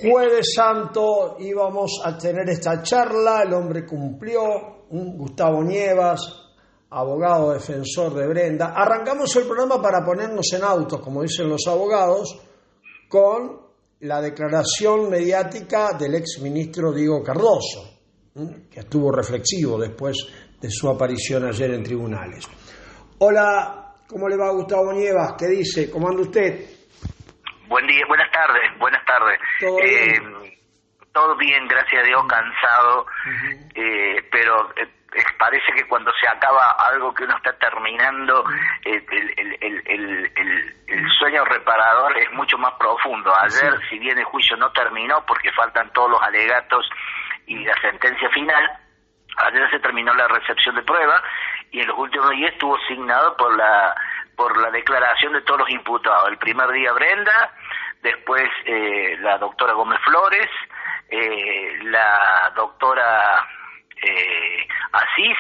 Jueves Santo íbamos a tener esta charla, el hombre cumplió, Gustavo Nievas, abogado defensor de Brenda. Arrancamos el programa para ponernos en autos, como dicen los abogados, con la declaración mediática del exministro Diego Cardoso, que estuvo reflexivo después de su aparición ayer en tribunales. Hola, ¿cómo le va Gustavo Nievas? ¿Qué dice? ¿Cómo anda usted? Buen día, buenas tardes. ¿Todo bien? Todo bien, gracias a Dios, cansado, pero parece que cuando se acaba algo que uno está terminando, el sueño reparador es mucho más profundo. Ayer, si bien el juicio no terminó porque faltan todos los alegatos y la sentencia final, ayer se terminó la recepción de prueba y en los últimos días estuvo signado por la declaración de todos los imputados. El primer día Brenda, después la doctora Gómez Flores, la doctora Asís,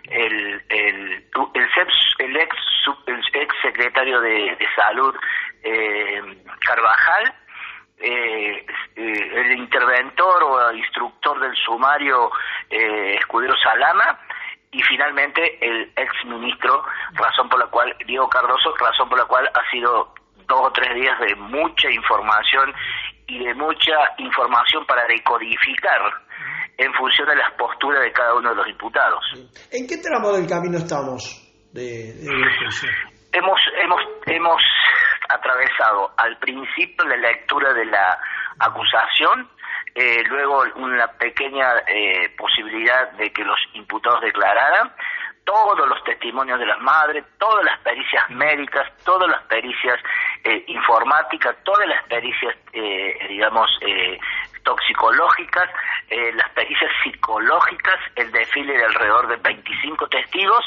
el ex secretario de Salud Carvajal, el interventor o instructor del sumario Escudero Salama, y finalmente el ex ministro, razón por la cual Diego Cardoso, razón por la cual ha sido 2 o 3 días de mucha información y de mucha información para decodificar en función de las posturas de cada uno de los diputados. ¿En qué tramo del camino estamos de juicio? Hemos atravesado al principio la lectura de la acusación, luego una pequeña posibilidad de que los imputados declararan, todos los testimonios de las madres, todas las pericias médicas, todas las pericias informáticas, todas las pericias, toxicológicas, las pericias psicológicas, el desfile de alrededor de 25 testigos.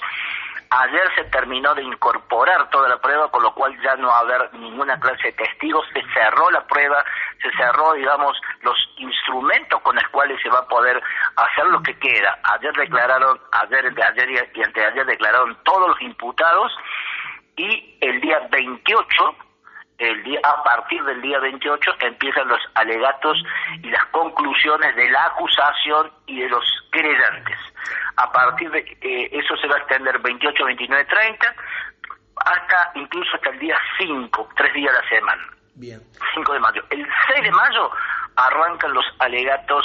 Ayer se terminó de incorporar toda la prueba, con lo cual ya no va a haber ninguna clase de testigos, se cerró la prueba, se cerró, los instrumentos con los cuales se va a poder hacer lo que queda. Ayer declararon, ayer y anteayer declararon todos los imputados, y el día 28, a partir del día 28 empiezan los alegatos y las conclusiones de la acusación y de los querellantes. A partir de eso se va a extender 28, 29, 30, incluso hasta el día 5, 3 días a la semana. Bien. 5 de mayo. El 6 de mayo arrancan los alegatos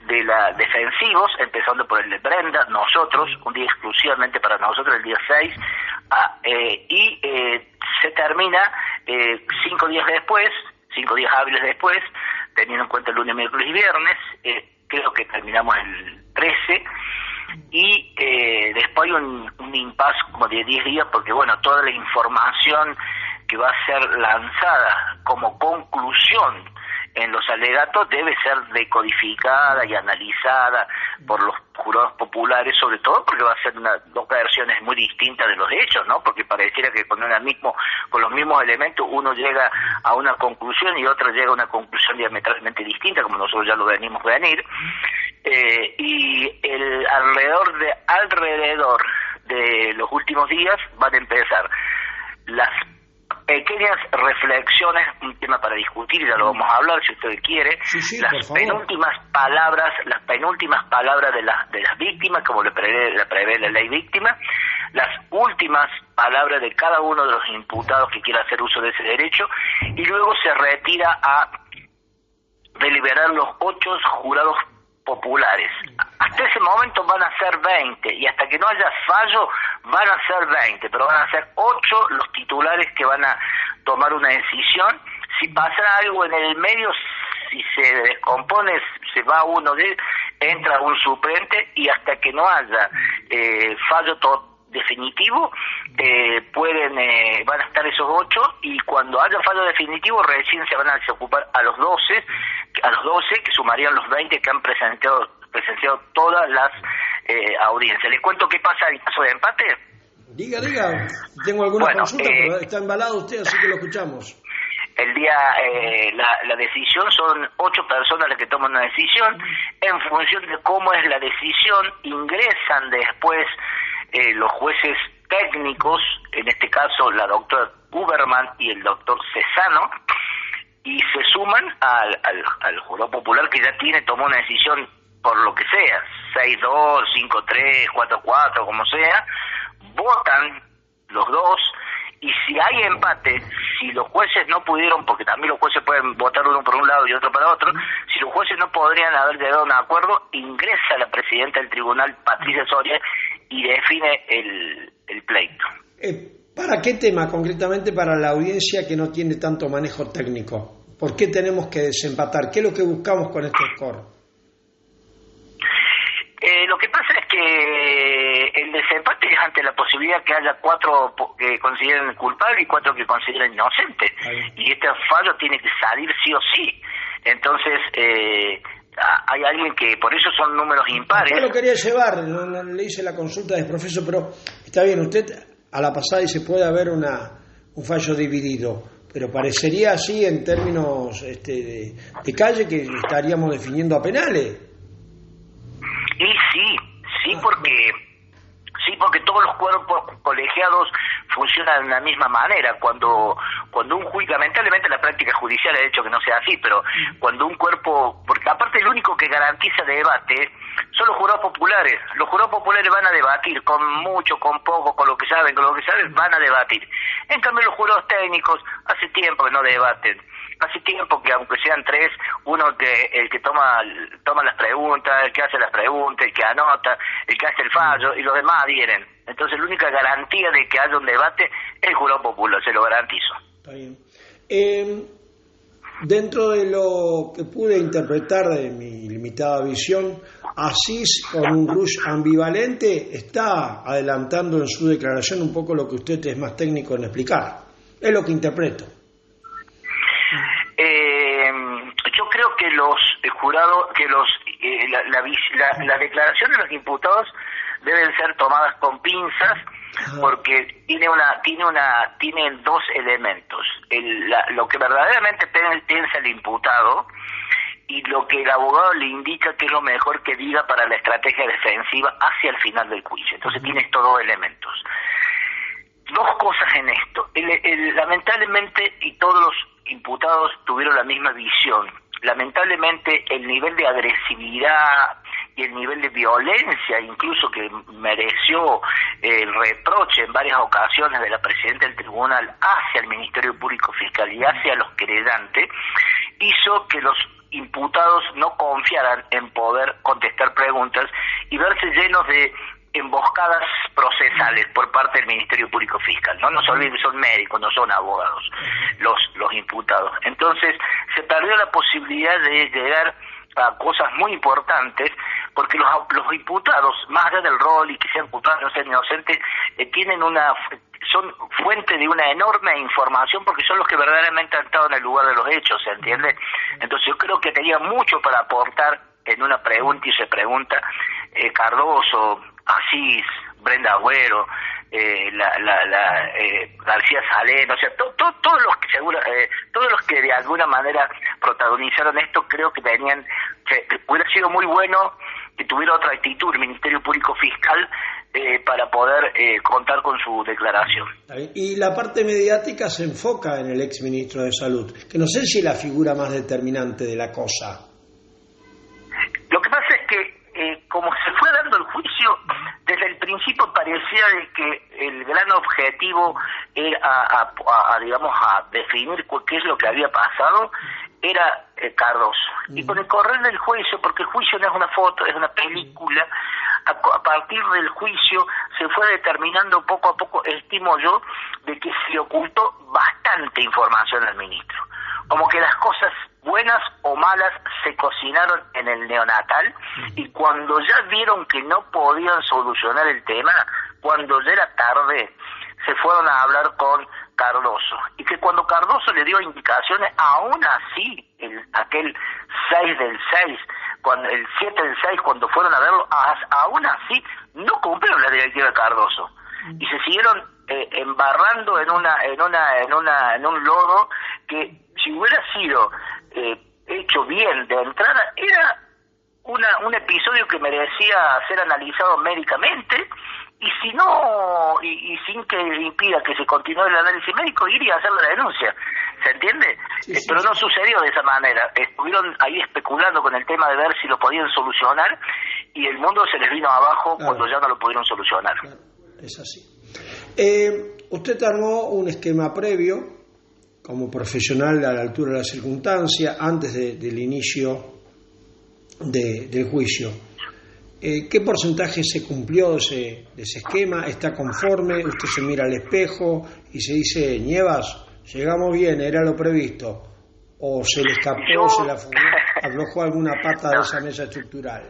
de la defensivos, empezando por el de Brenda, nosotros, un día exclusivamente para nosotros, el día 6, y se termina 5 días después, 5 días hábiles después, teniendo en cuenta el lunes, miércoles y viernes, creo que terminamos el 13, y después hay un impasse como de 10 días, porque toda la información que va a ser lanzada como conclusión en los alegatos debe ser decodificada y analizada por los jurados populares, sobre todo porque va a ser dos versiones muy distintas de los hechos, ¿no? Porque pareciera que con los mismos elementos uno llega a una conclusión y otro llega a una conclusión diametralmente distinta, como nosotros ya lo venimos venir, y alrededor de los últimos días van a empezar las pequeñas reflexiones, un tema para discutir, y ya lo vamos a hablar si usted quiere. Sí, las penúltimas palabras de las víctimas, como le prevé la ley víctima, las últimas palabras de cada uno de los imputados que quiera hacer uso de ese derecho, y luego se retira a deliberar los 8 jurados populares. Hasta ese momento van a ser 20, y hasta que no haya fallo van a ser 20, pero van a ser 8 los titulares que van a tomar una decisión. Si pasa algo en el medio, si se descompone, se va uno entra un suplente, y hasta que no haya fallo definitivo, van a estar esos 8, y cuando haya fallo definitivo recién se van a ocupar a los 12, que sumarían los 20 que han presenciado todas las audiencias. ¿Les cuento qué pasa en caso de empate? Diga, tengo alguna consulta, pero está embalado usted, así que lo escuchamos. El día, la decisión, son 8 personas las que toman una decisión. En función de cómo es la decisión, ingresan después los jueces técnicos, en este caso la doctora Huberman y el doctor Cesano, y se suman al jurado popular que ya tomó una decisión por lo que sea, 6-2, 5-3, 4-4, como sea, votan los dos, y si hay empate, si los jueces no pudieron, porque también los jueces pueden votar uno por un lado y otro para otro, si los jueces no podrían haber llegado a un acuerdo, ingresa la presidenta del tribunal, Patricia Soria, y define el pleito. ¿Para qué tema concretamente para la audiencia que no tiene tanto manejo técnico? ¿Por qué tenemos que desempatar? ¿Qué es lo que buscamos con este score? Lo que pasa es que el desempate es ante la posibilidad que haya 4 que consideren culpable y 4 que consideren inocente. Y este fallo tiene que salir sí o sí. Entonces, hay alguien que, por eso son números impares. Yo lo quería llevar, no le hice la consulta del profesor, pero está bien, usted a la pasada dice puede haber un fallo dividido, pero parecería así en términos de calle que estaríamos definiendo a penales. Y sí, porque todos los cuerpos colegiados funcionan de la misma manera. Cuando un juez, lamentablemente la práctica judicial ha hecho que no sea así, pero cuando un cuerpo, porque aparte el único que garantiza debate son los jurados populares. Los jurados populares van a debatir, con mucho, con poco, con lo que saben, van a debatir. En cambio los jurados técnicos hace tiempo que no debaten. Hace tiempo que aunque sean 3, el que toma las preguntas, el que hace las preguntas, el que anota, el que hace el fallo, y los demás adhieren. Entonces la única garantía de que haya un debate es el jurado popular, se lo garantizo. Está bien. Dentro de lo que pude interpretar de mi limitada visión, Asís, con un rush ambivalente, está adelantando en su declaración un poco lo que usted es más técnico en explicar. Es lo que interpreto. Yo creo que los jurados, que la declaración de los imputados deben ser tomadas con pinzas, porque tienen 2 elementos: lo que verdaderamente piensa el imputado y lo que el abogado le indica que es lo mejor que diga para la estrategia defensiva hacia el final del juicio. Entonces tiene estos 2 elementos. 2 cosas en esto. Lamentablemente, y todos los imputados tuvieron la misma visión, lamentablemente el nivel de agresividad y el nivel de violencia incluso que mereció el reproche en varias ocasiones de la presidenta del tribunal hacia el Ministerio Público Fiscal y hacia los querellantes, hizo que los imputados no confiaran en poder contestar preguntas y verse llenos de emboscadas procesales por parte del Ministerio Público Fiscal. No nos olviden que son médicos, no son abogados los imputados. Entonces se perdió la posibilidad de llegar a cosas muy importantes, porque los imputados, más allá del rol y que sean culpables o sean inocentes, son fuente de una enorme información, porque son los que verdaderamente han estado en el lugar de los hechos, ¿se entiende? Entonces yo creo que tenía mucho para aportar en una pregunta y se pregunta Cardoso, Asís, Brenda Agüero, García Salén, o sea, todos los que de alguna manera protagonizaron esto, creo que hubiera sido muy bueno que tuviera otra actitud el Ministerio Público Fiscal para poder contar con su declaración. Y la parte mediática se enfoca en el ex ministro de Salud, que no sé si es la figura más determinante de la cosa. Lo que pasa es que como se fue dando el juicio, desde el principio parecía de que el gran objetivo era a definir qué es lo que había pasado, era Cardoso. Y con el correr del juicio, porque el juicio no es una foto, es una película, a partir del juicio se fue determinando poco a poco, estimo yo, de que se le ocultó bastante información al ministro. Como que las cosas buenas o malas se cocinaron en el neonatal, y cuando ya vieron que no podían solucionar el tema, cuando ya era tarde, se fueron a hablar con Cardoso, y que cuando Cardoso le dio indicaciones, aún así, aquel 6 del 6, el 7 del 6, cuando fueron a verlo, aún así no cumplieron la directiva de Cardoso, y se siguieron embarrando en un lodo que, si hubiera sido hecho bien de entrada, era un episodio que merecía ser analizado médicamente, y si no, y sin que impida que se continúe el análisis médico, ir y hacer la denuncia. ¿Se entiende? Sí, Pero sí, no sí. sucedió de esa manera. Estuvieron ahí especulando con el tema de ver si lo podían solucionar y el mundo se les vino abajo cuando ya no lo pudieron solucionar. Claro, es así. Usted armó un esquema previo como profesional a la altura de la circunstancia antes del inicio del juicio. ¿Qué porcentaje se cumplió de ese esquema? ¿Está conforme? ¿Usted se mira al espejo y se dice, Nievas, llegamos bien, era lo previsto? ¿O se le escapó, se le aflojó alguna pata de esa mesa estructural?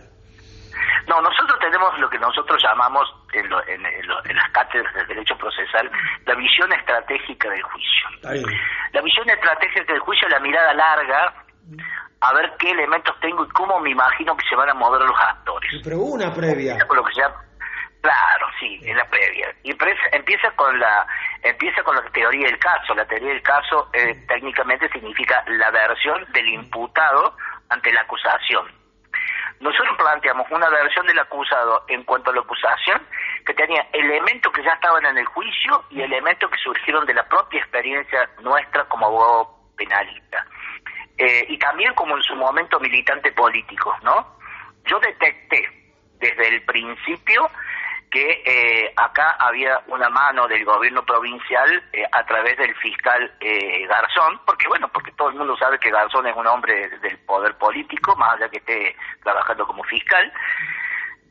No, nosotros tenemos lo que nosotros llamamos en las cátedras de Derecho Procesal la visión estratégica del juicio. Está bien. La visión estratégica del juicio es la mirada larga, a ver qué elementos tengo y cómo me imagino que se van a mover los actores. Pero hubo una previa. Con lo que se llama, claro, sí, es la previa. Y empieza con la teoría del caso. La teoría del caso técnicamente significa la versión del imputado ante la acusación. Nosotros planteamos una versión del acusado en cuanto a la acusación que tenía elementos que ya estaban en el juicio y elementos que surgieron de la propia experiencia nuestra como abogado penalista. Y también como en su momento militante político, ¿no? Yo detecté desde el principio que acá había una mano del gobierno provincial a través del fiscal Garzón, porque todo el mundo sabe que Garzón es un hombre del poder político, más allá que esté trabajando como fiscal.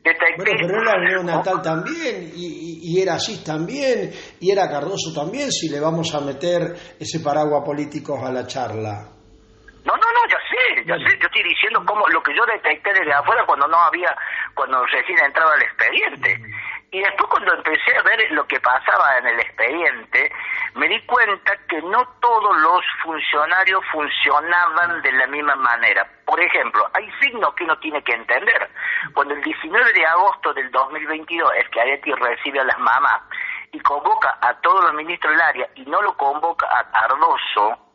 Detecté, Bueno, pero era neonatal también, y era Asís también, y era Cardoso también, si le vamos a meter ese paraguas políticos a la charla. No, ya sé, yo estoy diciendo cómo lo que yo detecté desde afuera cuando recién entraba el expediente. Y después cuando empecé a ver lo que pasaba en el expediente, me di cuenta que no todos los funcionarios funcionaban de la misma manera. Por ejemplo, hay signos que uno tiene que entender. Cuando el 19 de agosto del 2022 el Schiaretti recibe a las mamás y convoca a todos los ministros del área y no lo convoca a Cardoso,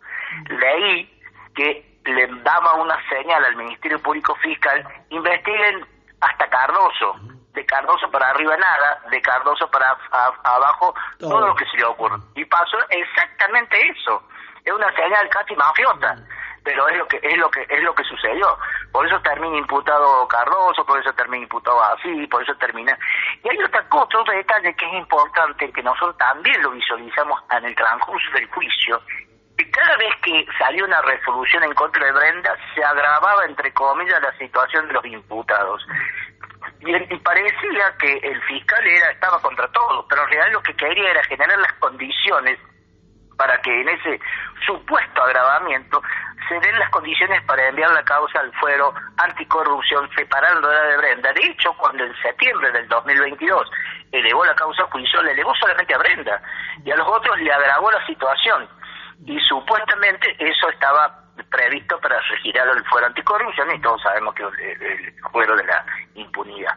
leí que le daba una señal al Ministerio Público Fiscal: investiguen hasta Cardoso, de Cardoso para arriba nada, de Cardoso para abajo todo lo que se le ocurre. Y pasó exactamente eso. Es una señal casi mafiosa, pero es lo que sucedió. Por eso termina imputado Cardoso, por eso termina imputado así, por eso termina. Y hay otro detalle que es importante, que nosotros también lo visualizamos en el transcurso del juicio. Cada vez que salió una resolución en contra de Brenda, se agravaba, entre comillas, la situación de los imputados. Y parecía que el fiscal estaba contra todo, pero en realidad lo que quería era generar las condiciones para que en ese supuesto agravamiento se den las condiciones para enviar la causa al fuero anticorrupción, separándola de Brenda. De hecho, cuando en septiembre del 2022 elevó la causa a juicio, le elevó solamente a Brenda, y a los otros le agravó la situación. Y supuestamente eso estaba previsto para regirar el fuero anticorrupción, y todos sabemos que el fuero de la impunidad.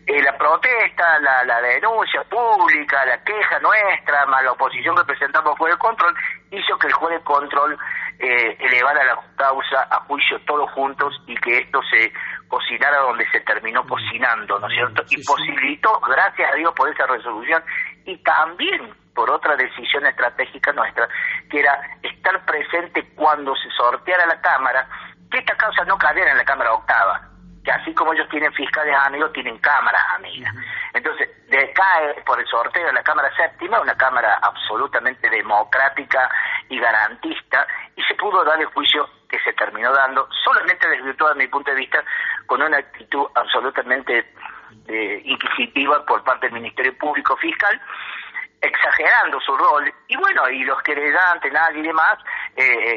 La protesta, la denuncia pública, la queja nuestra, más la oposición que presentamos por el control, hizo que el juez de control elevara la causa a juicio todos juntos y que esto se cocinara donde se terminó cocinando, ¿no es cierto? Y posibilitó, gracias a Dios por esa resolución, y también por otra decisión estratégica nuestra, que era estar presente cuando se sorteara la Cámara, que esta causa no cayera en la Cámara Octava, que así como ellos tienen fiscales amigos, tienen cámaras amigas. Entonces, cae por el sorteo de la Cámara Séptima, una Cámara absolutamente democrática y garantista, y se pudo dar el juicio que se terminó dando, solamente desvirtuado desde mi punto de vista, con una actitud absolutamente inquisitiva por parte del Ministerio Público Fiscal, exagerando su rol, y y los querellantes, nadie y demás,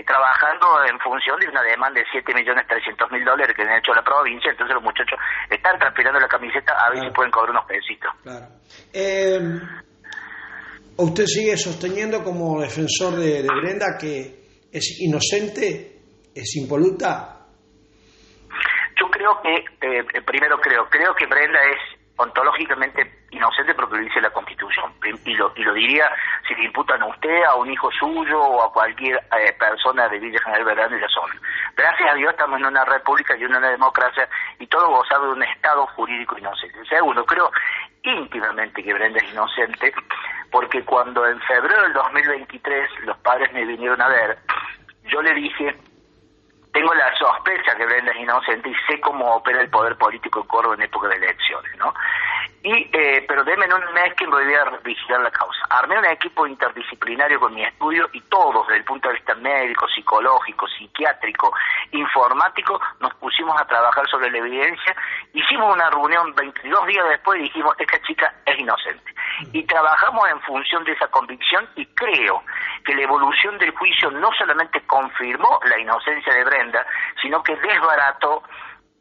trabajando en función de una demanda de $7.300.000 que le han hecho a la provincia. Entonces los muchachos están transpirando la camiseta a ver si pueden cobrar unos pesitos. Claro. ¿Usted sigue sosteniendo como defensor de Brenda que es inocente, es impoluta? Yo creo que, primero creo que Brenda es ontológicamente inocente porque lo dice la Constitución, y lo diría si le imputan a usted, a un hijo suyo o a cualquier persona de Villa General Belgrano y la zona. Gracias a Dios estamos en una república y en una democracia y todo gozado de un Estado jurídico inocente. Segundo, creo íntimamente que Brenda es inocente porque cuando en febrero del 2023 los padres me vinieron a ver, yo le dije, tengo la sospecha que Brenda es inocente y sé cómo opera el poder político en Córdoba en época de elecciones, ¿no? Pero denme un mes que me voy a vigilar la causa. Armé un equipo interdisciplinario con mi estudio y todos, desde el punto de vista médico, psicológico, psiquiátrico, informático, nos pusimos a trabajar sobre la evidencia. Hicimos una reunión 22 días después y dijimos, esta chica es inocente. Y trabajamos en función de esa convicción y creo que la evolución del juicio no solamente confirmó la inocencia de Brenda, sino que desbarató,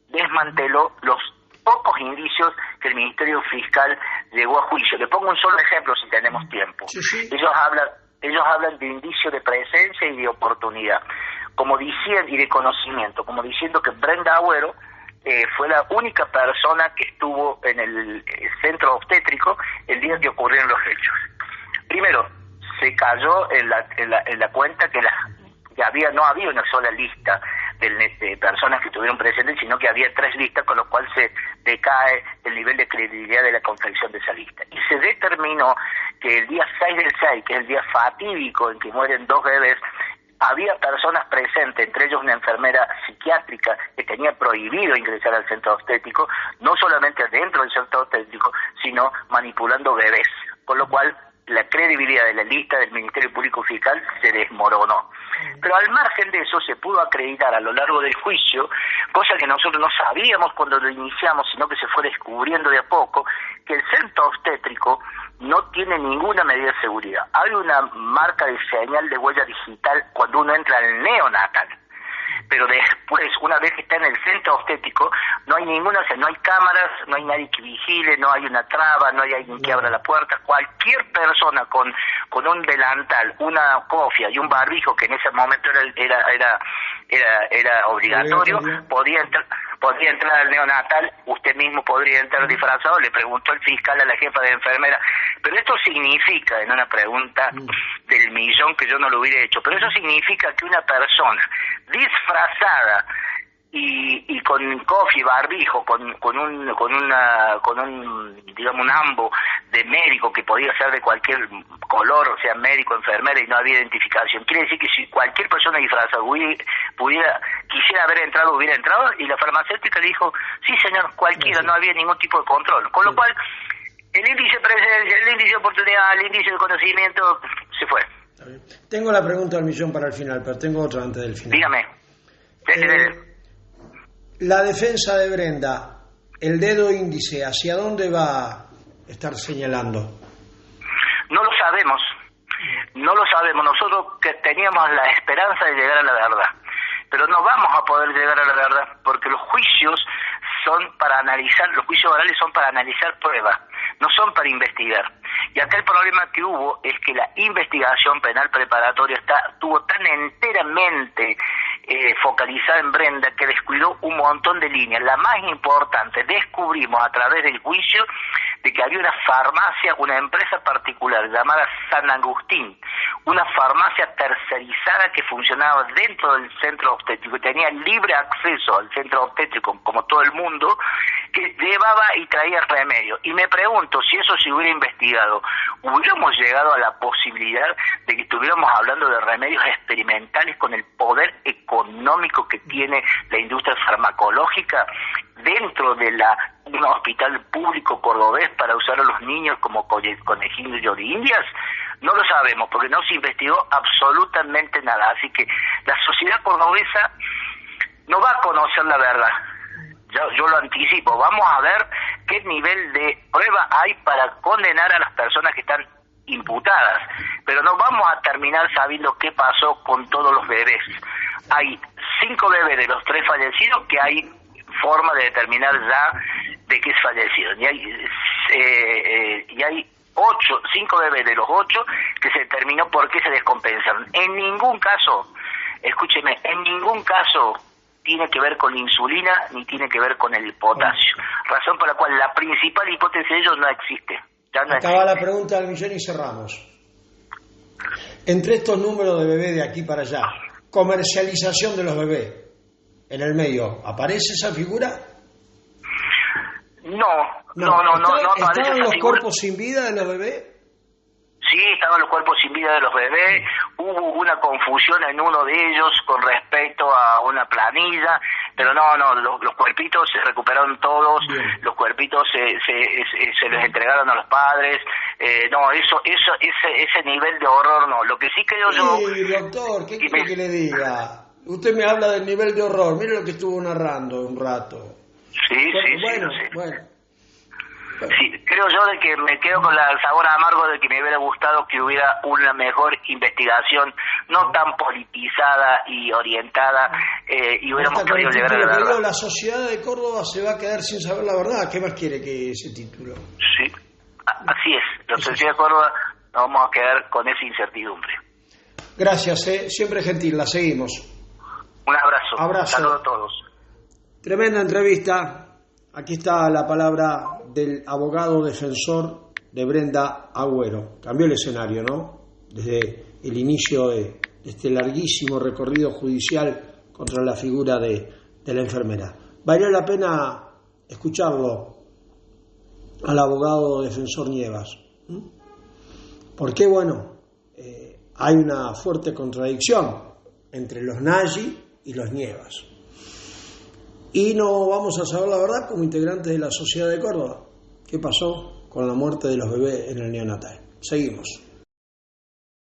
desmanteló los pocos indicios que el Ministerio Fiscal llegó a juicio. Le pongo un solo ejemplo si tenemos tiempo. Sí. Ellos hablan de indicio de presencia y de oportunidad, como decían, y de conocimiento, como diciendo que Brenda Agüero fue la única persona que estuvo en el centro obstétrico el día que ocurrieron los hechos. Primero, se cayó en la cuenta que no había una sola lista de personas que estuvieron presentes, sino que había 3 listas, con lo cual se decae el nivel de credibilidad de la confección de esa lista. Y se determinó que el día 6 del 6, que es el día fatídico en que mueren 2 bebés, había personas presentes, entre ellos una enfermera psiquiátrica que tenía prohibido ingresar al centro obstétrico, no solamente dentro del centro obstétrico, sino manipulando bebés, con lo cual la credibilidad de la lista del Ministerio Público Fiscal se desmoronó. Pero al margen de eso se pudo acreditar a lo largo del juicio, cosa que nosotros no sabíamos cuando lo iniciamos, sino que se fue descubriendo de a poco, que el centro obstétrico no tiene ninguna medida de seguridad. Hay una marca de señal de huella digital cuando uno entra al neonatal, pero después, una vez que está en el centro obstétrico, no hay ninguna, o sea, no hay cámaras, no hay nadie que vigile, no hay una traba, no hay alguien que abra la puerta. Cualquier persona con un delantal, una cofia y un barbijo, que en ese momento era obligatorio, podía entrar al neonatal. Usted mismo podría entrar disfrazado. Le preguntó el fiscal a la jefa de enfermera, pero esto significa, en una pregunta del millón que yo no lo hubiera hecho, pero eso significa que una persona disfrazada y con cofia y barbijo, con un ambo de médico que podía ser de cualquier color, o sea, médico, enfermera, y no había identificación. Quiere decir que si cualquier persona disfrazada quisiera haber entrado, hubiera entrado, y la farmacéutica le dijo, sí señor, cualquiera, no había ningún tipo de control. Con lo cual, el índice de presencia, el índice de oportunidad, el índice de conocimiento, se fue. Tengo la pregunta del millón para el final, pero tengo otra antes del final. Dígame. La defensa de Brenda, el dedo índice, ¿hacia dónde va a estar señalando? No lo sabemos. Nosotros que teníamos la esperanza de llegar a la verdad, pero no vamos a poder llegar a la verdad porque los juicios son para analizar, los juicios orales son para analizar pruebas, no son para investigar. Y acá el problema que hubo es que la investigación penal preparatoria estuvo tan enteramente focalizada en Brenda que descuidó un montón de líneas. La más importante, descubrimos a través del juicio de que había una farmacia, una empresa particular llamada San Agustín, una farmacia tercerizada que funcionaba dentro del centro obstétrico y tenía libre acceso al centro obstétrico como todo el mundo, que llevaba y traía remedios. Y me pregunto si eso se hubiera investigado, ¿hubiéramos llegado a la posibilidad de que estuviéramos hablando de remedios experimentales con el poder económico que tiene la industria farmacológica dentro de un hospital público cordobés para usar a los niños como conejillos de indias? No lo sabemos porque no se investigó absolutamente nada. Así que la sociedad cordobesa no va a conocer la verdad. Yo lo anticipo. Vamos a ver qué nivel de prueba hay para condenar a las personas que están imputadas, pero no vamos a terminar sabiendo qué pasó con todos los bebés. Hay 5 bebés de los 3 fallecidos que hay forma de determinar ya de qué es fallecido, y hay 5 bebés de los 8 que se determinó por qué se descompensaron. En ningún caso, escúcheme, en ningún caso tiene que ver con insulina ni tiene que ver con el potasio, razón por la cual la principal hipótesis de ellos no existe. Acaba la pregunta del millón y cerramos. Entre estos números de bebés de aquí para allá, comercialización de los bebés en el medio, ¿aparece esa figura? No aparece ¿Estaban esa los figura. cuerpos sin vida de los bebés? Sí, estaban los cuerpos sin vida de los bebés, hubo una confusión en uno de ellos con respecto a una planilla, pero no, los cuerpitos se recuperaron todos, los cuerpitos se les entregaron a los padres, ese nivel de horror no. Lo que sí creo yo... Sí, doctor, ¿qué quiere que le diga? Usted me habla del nivel de horror, mire lo que estuvo narrando un rato. Sí. Bueno. Sí, creo yo de que me quedo con el sabor amargo de que me hubiera gustado que hubiera una mejor investigación, no tan politizada y orientada, y hubiéramos podido llegar a la verdad. La sociedad de Córdoba se va a quedar sin saber la verdad. ¿Qué más quiere que ese título? Sí, así es. La sociedad de Córdoba nos vamos a quedar con esa incertidumbre. Gracias, siempre gentil, la seguimos. Un abrazo. Saludos a todos. Tremenda entrevista. Aquí está la palabra del abogado defensor de Brenda Agüero. Cambió el escenario, ¿no? Desde el inicio de este larguísimo recorrido judicial contra la figura de la enfermera. Valió la pena escucharlo al abogado defensor Nievas. Porque, bueno, hay una fuerte contradicción entre los Nagy y los Nievas. Y no vamos a saber la verdad como integrantes de la sociedad de Córdoba. ¿Qué pasó con la muerte de los bebés en el neonatal? Seguimos.